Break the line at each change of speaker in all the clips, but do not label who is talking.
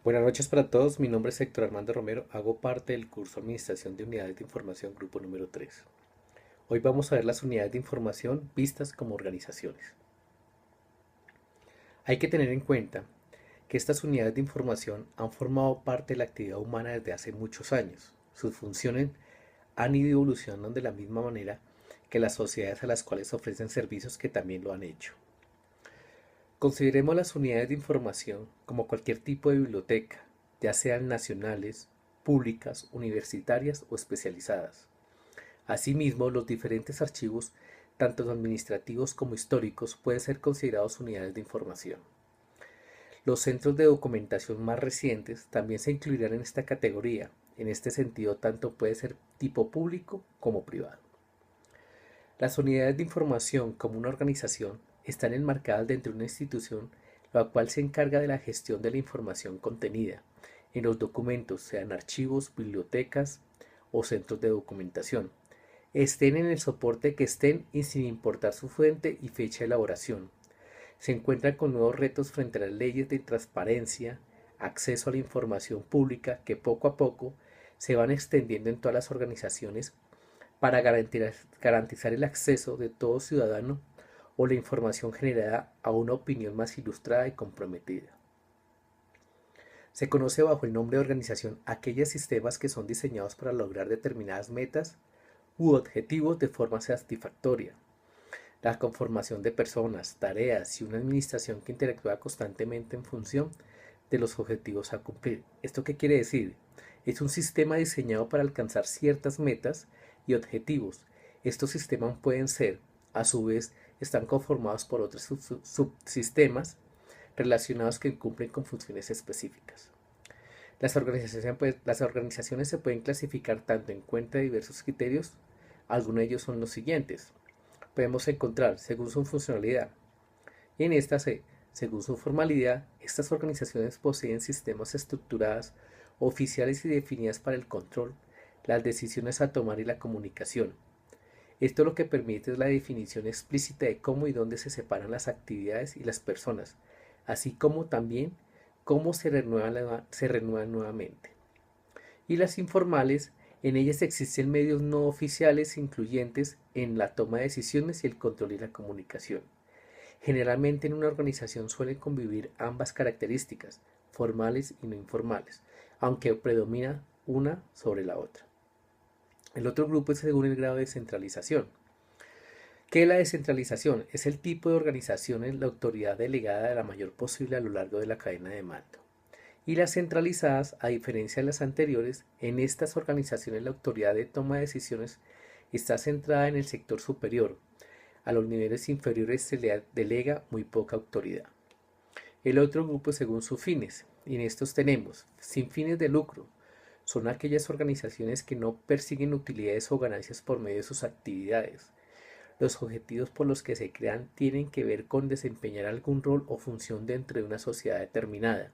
Buenas noches para todos, mi nombre es Héctor Armando Romero, hago parte del curso Administración de Unidades de Información Grupo número 3. Hoy vamos a ver las unidades de información vistas como organizaciones. Hay que tener en cuenta que estas unidades de información han formado parte de la actividad humana desde hace muchos años. Sus funciones han ido evolucionando de la misma manera que las sociedades a las cuales ofrecen servicios que también lo han hecho. Consideremos las unidades de información como cualquier tipo de biblioteca, ya sean nacionales, públicas, universitarias o especializadas. Asimismo, los diferentes archivos, tanto administrativos como históricos, pueden ser considerados unidades de información. Los centros de documentación más recientes también se incluirán en esta categoría. En este sentido, tanto puede ser tipo público como privado. Las unidades de información como una organización están enmarcadas dentro de una institución la cual se encarga de la gestión de la información contenida en los documentos, sean archivos, bibliotecas o centros de documentación, estén en el soporte que estén y sin importar su fuente y fecha de elaboración. Se encuentran con nuevos retos frente a las leyes de transparencia, acceso a la información pública que poco a poco se van extendiendo en todas las organizaciones para garantizar el acceso de todo ciudadano o la información generada a una opinión más ilustrada y comprometida. Se conoce bajo el nombre de organización aquellos sistemas que son diseñados para lograr determinadas metas u objetivos de forma satisfactoria. La conformación de personas, tareas y una administración que interactúa constantemente en función de los objetivos a cumplir. ¿Esto qué quiere decir? Es un sistema diseñado para alcanzar ciertas metas y objetivos. Estos sistemas pueden ser, a su vez, están conformados por otros subsistemas relacionados que cumplen con funciones específicas. Las organizaciones se pueden clasificar tanto en cuenta de diversos criterios. Algunos de ellos son los siguientes. Podemos encontrar según su funcionalidad. Y en esta, según su formalidad, estas organizaciones poseen sistemas estructurados, oficiales y definidas para el control, las decisiones a tomar y la comunicación. Esto lo que permite es la definición explícita de cómo y dónde se separan las actividades y las personas, así como también cómo se renuevan nuevamente. Y las informales, en ellas existen medios no oficiales incluyentes en la toma de decisiones y el control y la comunicación. Generalmente en una organización suelen convivir ambas características, formales y no informales, aunque predomina una sobre la otra. El otro grupo es según el grado de descentralización. ¿Qué es la descentralización? Es el tipo de organización en la autoridad delegada de la mayor posible a lo largo de la cadena de mando. Y las centralizadas, a diferencia de las anteriores, en estas organizaciones la autoridad de toma de decisiones está centrada en el sector superior. A los niveles inferiores se le delega muy poca autoridad. El otro grupo es según sus fines, y en estos tenemos sin fines de lucro. Son aquellas organizaciones que no persiguen utilidades o ganancias por medio de sus actividades. Los objetivos por los que se crean tienen que ver con desempeñar algún rol o función dentro de una sociedad determinada.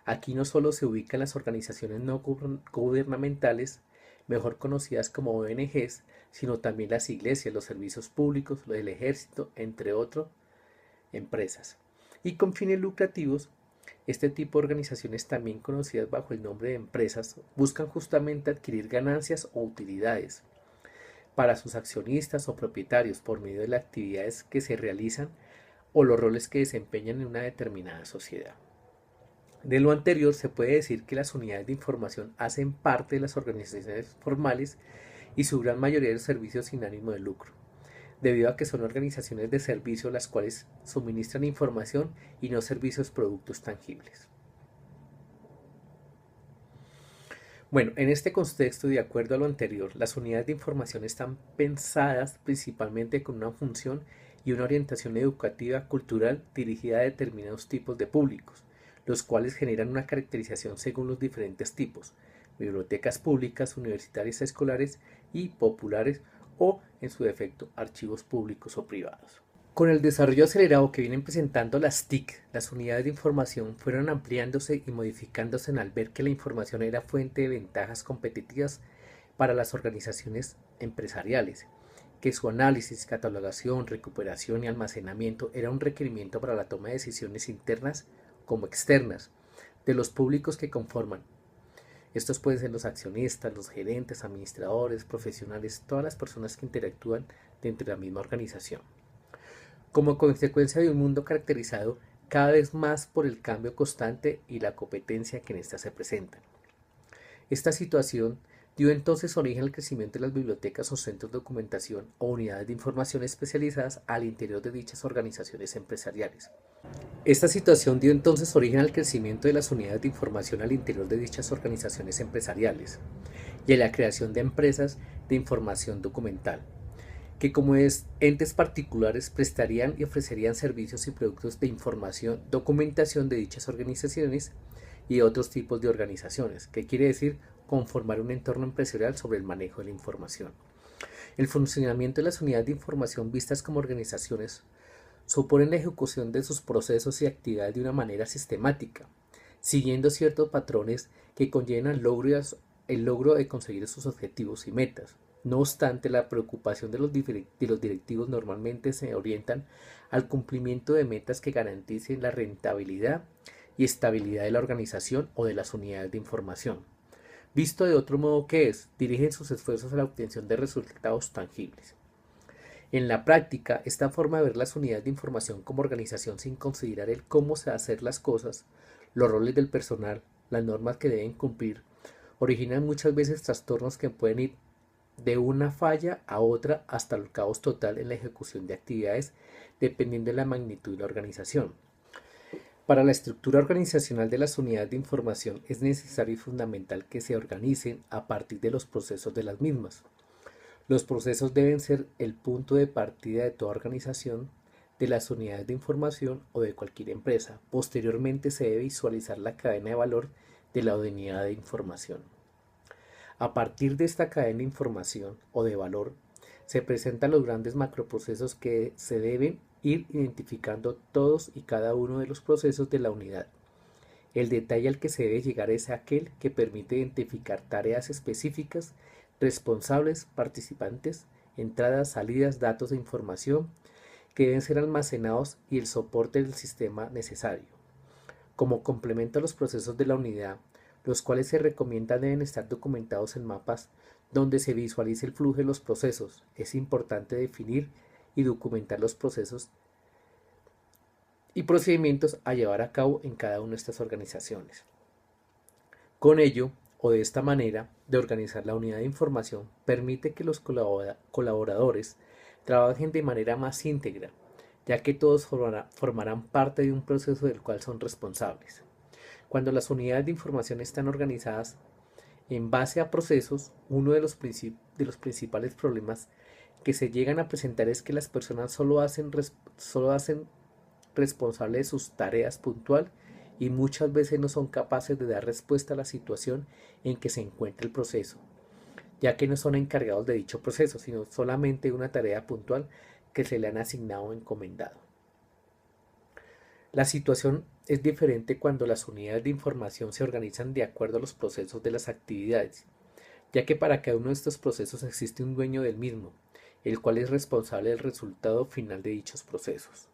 Aquí no solo se ubican las organizaciones no gubernamentales, mejor conocidas como ONGs, sino también las iglesias, los servicios públicos, el ejército, entre otras empresas. Y con fines lucrativos, este tipo de organizaciones, también conocidas bajo el nombre de empresas, buscan justamente adquirir ganancias o utilidades para sus accionistas o propietarios por medio de las actividades que se realizan o los roles que desempeñan en una determinada sociedad. De lo anterior se puede decir que las unidades de información hacen parte de las organizaciones formales y su gran mayoría de servicios sin ánimo de lucro, debido a que son organizaciones de servicio las cuales suministran información y no servicios productos tangibles. Bueno, en este contexto, de acuerdo a lo anterior, las unidades de información están pensadas principalmente con una función y una orientación educativa cultural dirigida a determinados tipos de públicos, los cuales generan una caracterización según los diferentes tipos: bibliotecas públicas, universitarias, escolares y populares, o en su defecto archivos públicos o privados. Con el desarrollo acelerado que vienen presentando las TIC, las unidades de información fueron ampliándose y modificándose al ver que la información era fuente de ventajas competitivas para las organizaciones empresariales, que su análisis, catalogación, recuperación y almacenamiento era un requerimiento para la toma de decisiones internas como externas, de los públicos que conforman. Estos pueden ser los accionistas, los gerentes, administradores, profesionales, todas las personas que interactúan dentro de la misma organización. Como consecuencia de un mundo caracterizado cada vez más por el cambio constante y la competencia que en ésta se presenta. Esta situación dio entonces origen al crecimiento de las bibliotecas o centros de documentación o unidades de información especializadas al interior de dichas organizaciones empresariales. Esta situación dio entonces origen al crecimiento de las unidades de información al interior de dichas organizaciones empresariales y a la creación de empresas de información documental, que como entes particulares prestarían y ofrecerían servicios y productos de información, documentación de dichas organizaciones y otros tipos de organizaciones, que quiere decir conformar un entorno empresarial sobre el manejo de la información. El funcionamiento de las unidades de información vistas como organizaciones suponen la ejecución de sus procesos y actividades de una manera sistemática, siguiendo ciertos patrones que conllevan el logro de conseguir sus objetivos y metas. No obstante, la preocupación de los directivos normalmente se orientan al cumplimiento de metas que garanticen la rentabilidad y estabilidad de la organización o de las unidades de información. Visto de otro modo, ¿qué es? Dirigen sus esfuerzos a la obtención de resultados tangibles. En la práctica, esta forma de ver las unidades de información como organización sin considerar el cómo se hacer las cosas, los roles del personal, las normas que deben cumplir, originan muchas veces trastornos que pueden ir de una falla a otra hasta el caos total en la ejecución de actividades dependiendo de la magnitud de la organización. Para la estructura organizacional de las unidades de información es necesario y fundamental que se organicen a partir de los procesos de las mismas. Los procesos deben ser el punto de partida de toda organización, de las unidades de información o de cualquier empresa. Posteriormente se debe visualizar la cadena de valor de la unidad de información. A partir de esta cadena de información o de valor, se presentan los grandes macroprocesos que se deben ir identificando todos y cada uno de los procesos de la unidad. El detalle al que se debe llegar es aquel que permite identificar tareas específicas, responsables, participantes, entradas, salidas, datos de información que deben ser almacenados y el soporte del sistema necesario. Como complemento a los procesos de la unidad, los cuales se recomienda deben estar documentados en mapas donde se visualice el flujo de los procesos. Es importante definir y documentar los procesos y procedimientos a llevar a cabo en cada una de estas organizaciones. Con ello, o de esta manera, de organizar la unidad de información permite que los colaboradores trabajen de manera más íntegra, ya que todos formarán parte de un proceso del cual son responsables. Cuando las unidades de información están organizadas en base a procesos, uno de los principales problemas que se llegan a presentar es que las personas solo hacen responsable de sus tareas puntual y muchas veces no son capaces de dar respuesta a la situación en que se encuentra el proceso, ya que no son encargados de dicho proceso, sino solamente una tarea puntual que se le han asignado o encomendado. La situación es diferente cuando las unidades de información se organizan de acuerdo a los procesos de las actividades, ya que para cada uno de estos procesos existe un dueño del mismo, el cual es responsable del resultado final de dichos procesos.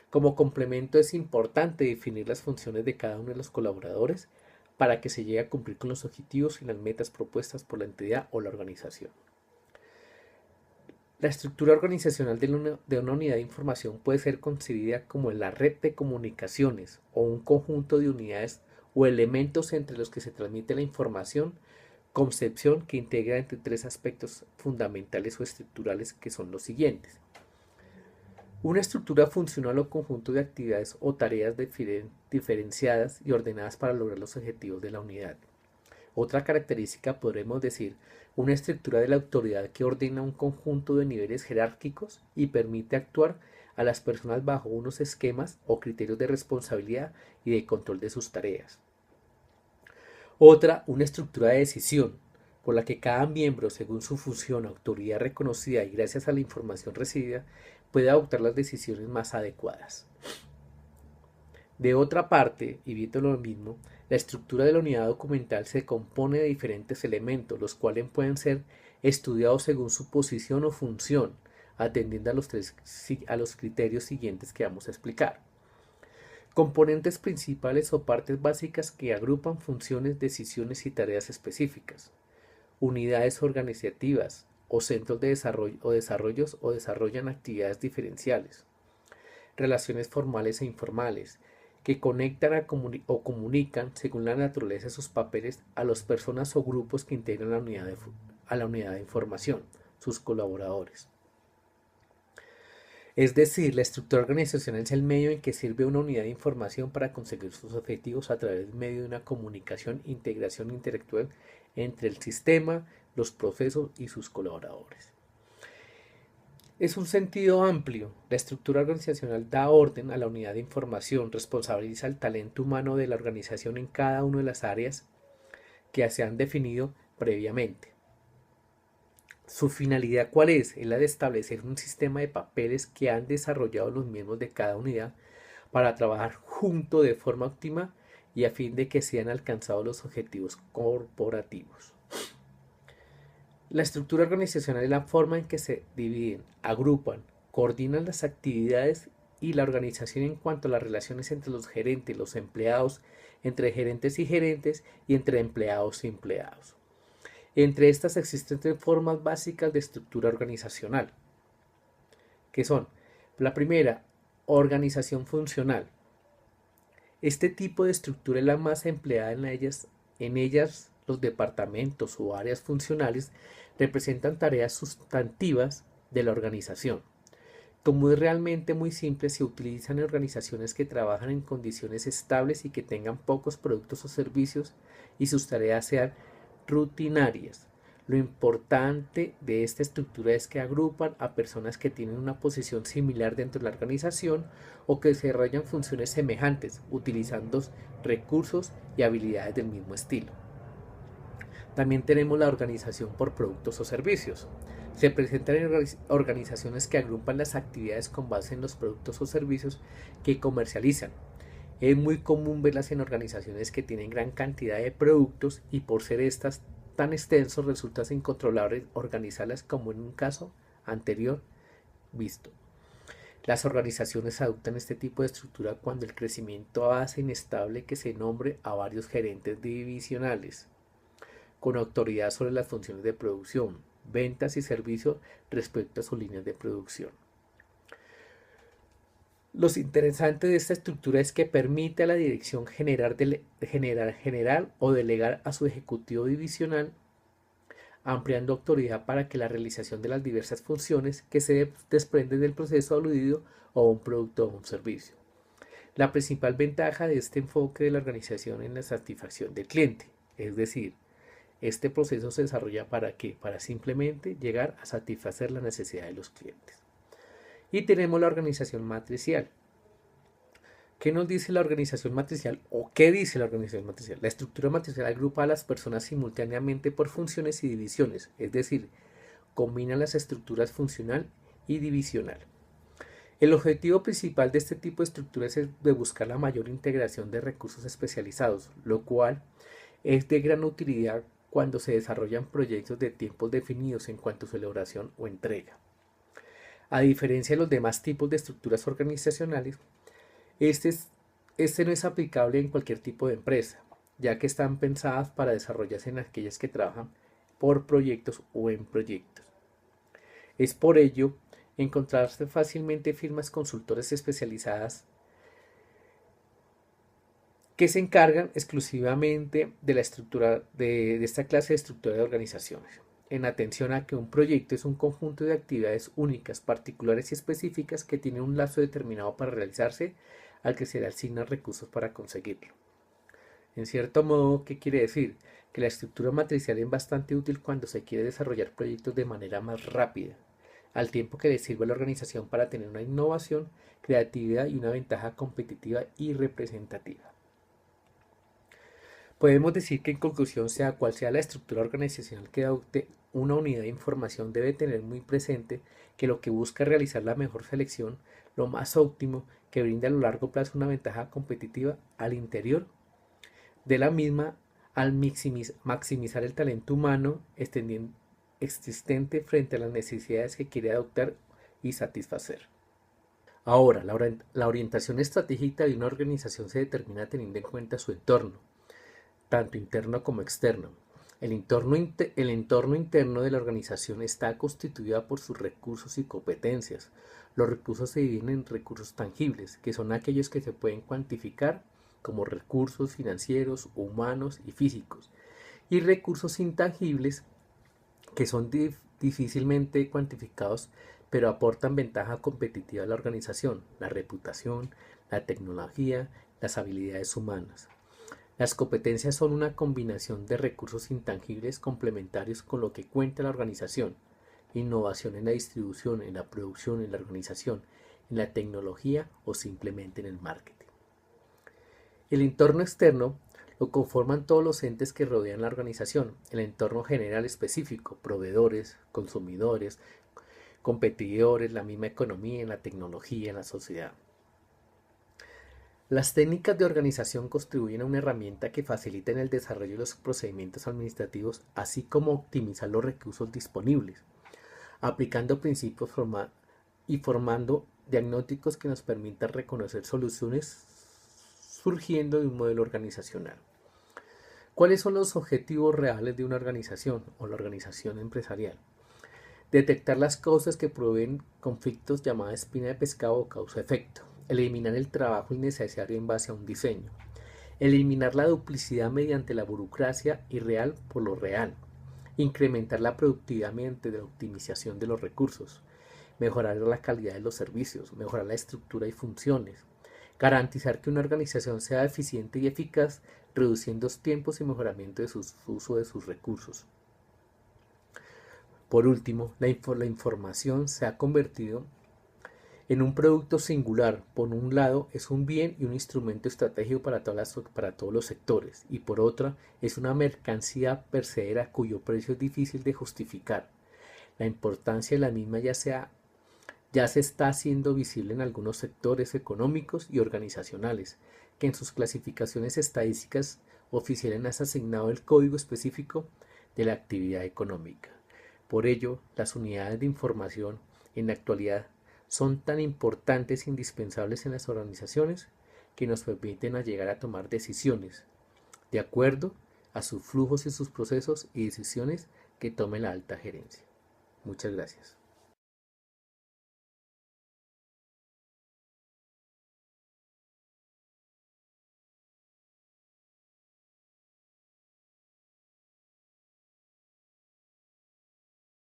Como complemento es importante definir las funciones de cada uno de los colaboradores para que se llegue a cumplir con los objetivos y las metas propuestas por la entidad o la organización. La estructura organizacional de una unidad de información puede ser concebida como la red de comunicaciones o un conjunto de unidades o elementos entre los que se transmite la información, concepción que integra entre tres aspectos fundamentales o estructurales que son los siguientes. Una estructura funcional o conjunto de actividades o tareas diferenciadas y ordenadas para lograr los objetivos de la unidad. Otra característica podremos decir una estructura de la autoridad que ordena un conjunto de niveles jerárquicos y permite actuar a las personas bajo unos esquemas o criterios de responsabilidad y de control de sus tareas. Otra, una estructura de decisión, por la que cada miembro, según su función, autoridad reconocida y gracias a la información recibida, puede adoptar las decisiones más adecuadas. De otra parte, y viendo lo mismo, la estructura de la unidad documental se compone de diferentes elementos, los cuales pueden ser estudiados según su posición o función, atendiendo a los criterios siguientes que vamos a explicar. Componentes principales o partes básicas que agrupan funciones, decisiones y tareas específicas. Unidades organizativas o centros de desarrollo o desarrollan actividades diferenciales. Relaciones formales e informales que conectan o comunican según la naturaleza de sus papeles a las personas o grupos que integran a la unidad de información, sus colaboradores. Es decir, la estructura organizacional es el medio en que sirve una unidad de información para conseguir sus objetivos a través del medio de una comunicación e integración intelectual entre el sistema, los procesos y sus colaboradores. Es un sentido amplio. La estructura organizacional da orden a la unidad de información, responsabiliza al talento humano de la organización en cada una de las áreas que se han definido previamente. ¿Su finalidad cuál es? Es la de establecer un sistema de papeles que han desarrollado los miembros de cada unidad para trabajar junto de forma óptima y a fin de que sean alcanzados los objetivos corporativos. La estructura organizacional es la forma en que se dividen, agrupan, coordinan las actividades y la organización en cuanto a las relaciones entre los gerentes, los empleados, entre gerentes y entre empleados y empleados. Entre estas existen tres formas básicas de estructura organizacional, que son, la primera, organización funcional. Este tipo de estructura es la más empleada en ellas. Los departamentos o áreas funcionales representan tareas sustantivas de la organización. Como es realmente muy simple, se utilizan en organizaciones que trabajan en condiciones estables y que tengan pocos productos o servicios y sus tareas sean rutinarias. Lo importante de esta estructura es que agrupan a personas que tienen una posición similar dentro de la organización o que desarrollan funciones semejantes, utilizando recursos y habilidades del mismo estilo. También tenemos la organización por productos o servicios. Se presentan en organizaciones que agrupan las actividades con base en los productos o servicios que comercializan. Es muy común verlas en organizaciones que tienen gran cantidad de productos y por ser estas tan extensos resulta incontrolable organizarlas como en un caso anterior visto. Las organizaciones adoptan este tipo de estructura cuando el crecimiento hace inestable que se nombre a varios gerentes divisionales con autoridad sobre las funciones de producción, ventas y servicios respecto a sus líneas de producción. Lo interesante de esta estructura es que permite a la dirección general o delegar a su ejecutivo divisional, ampliando autoridad para que la realización de las diversas funciones que se desprenden del proceso aludido o un producto o un servicio. La principal ventaja de este enfoque de la organización es la satisfacción del cliente, es decir, este proceso se desarrolla ¿para qué? Para simplemente llegar a satisfacer la necesidad de los clientes. Y tenemos la organización matricial. ¿Qué nos dice la organización matricial o qué dice la organización matricial? La estructura matricial agrupa a las personas simultáneamente por funciones y divisiones, es decir, combina las estructuras funcional y divisional. El objetivo principal de este tipo de estructuras es de buscar la mayor integración de recursos especializados, lo cual es de gran utilidad cuando se desarrollan proyectos de tiempos definidos en cuanto a su elaboración o entrega. A diferencia de los demás tipos de estructuras organizacionales, este no es aplicable en cualquier tipo de empresa, ya que están pensadas para desarrollarse en aquellas que trabajan por proyectos o en proyectos. Es por ello encontrarse fácilmente firmas consultoras especializadas que se encargan exclusivamente de la estructura de esta clase de estructura de organizaciones, en atención a que un proyecto es un conjunto de actividades únicas, particulares y específicas que tienen un lazo determinado para realizarse, al que se le asignan recursos para conseguirlo. En cierto modo, ¿qué quiere decir? Que la estructura matricial es bastante útil cuando se quiere desarrollar proyectos de manera más rápida, al tiempo que le sirve a la organización para tener una innovación, creatividad y una ventaja competitiva y representativa. Podemos decir que en conclusión, sea cual sea la estructura organizacional que adopte una unidad de información, debe tener muy presente que lo que busca es realizar la mejor selección, lo más óptimo, que brinde a lo largo plazo una ventaja competitiva al interior de la misma, al maximizar el talento humano existente frente a las necesidades que quiere adoptar y satisfacer. Ahora, la orientación estratégica de una organización se determina teniendo en cuenta su entorno, tanto interno como externo. El entorno interno de la organización está constituido por sus recursos y competencias. Los recursos se dividen en recursos tangibles, que son aquellos que se pueden cuantificar como recursos financieros, humanos y físicos, y recursos intangibles que son difícilmente cuantificados, pero aportan ventaja competitiva a la organización, la reputación, la tecnología, las habilidades humanas. Las competencias son una combinación de recursos intangibles complementarios con lo que cuenta la organización. Innovación en la distribución, en la producción, en la organización, en la tecnología o simplemente en el marketing. El entorno externo lo conforman todos los entes que rodean la organización. El entorno general específico, proveedores, consumidores, competidores, la misma economía, la tecnología, la sociedad. Las técnicas de organización contribuyen a una herramienta que facilita el desarrollo de los procedimientos administrativos, así como optimizar los recursos disponibles, aplicando principios y formando diagnósticos que nos permitan reconocer soluciones surgiendo de un modelo organizacional. ¿Cuáles son los objetivos reales de una organización o la organización empresarial? Detectar las causas que proveen conflictos llamada espina de pescado o causa-efecto. Eliminar el trabajo innecesario en base a un diseño. Eliminar la duplicidad mediante la burocracia irreal por lo real. Incrementar la productividad mediante la optimización de los recursos. Mejorar la calidad de los servicios. Mejorar la estructura y funciones. Garantizar que una organización sea eficiente y eficaz, reduciendo los tiempos y mejoramiento de su uso de sus recursos. Por último, la información se ha convertido en un producto singular. Por un lado, es un bien y un instrumento estratégico para todos los sectores, y por otra, es una mercancía percedera cuyo precio es difícil de justificar. La importancia de la misma ya se está haciendo visible en algunos sectores económicos y organizacionales, que en sus clasificaciones estadísticas oficiales han asignado el código específico de la actividad económica. Por ello, las unidades de información en la actualidad son tan importantes e indispensables en las organizaciones que nos permiten llegar a tomar decisiones de acuerdo a sus flujos y sus procesos y decisiones que tome la alta gerencia. Muchas gracias.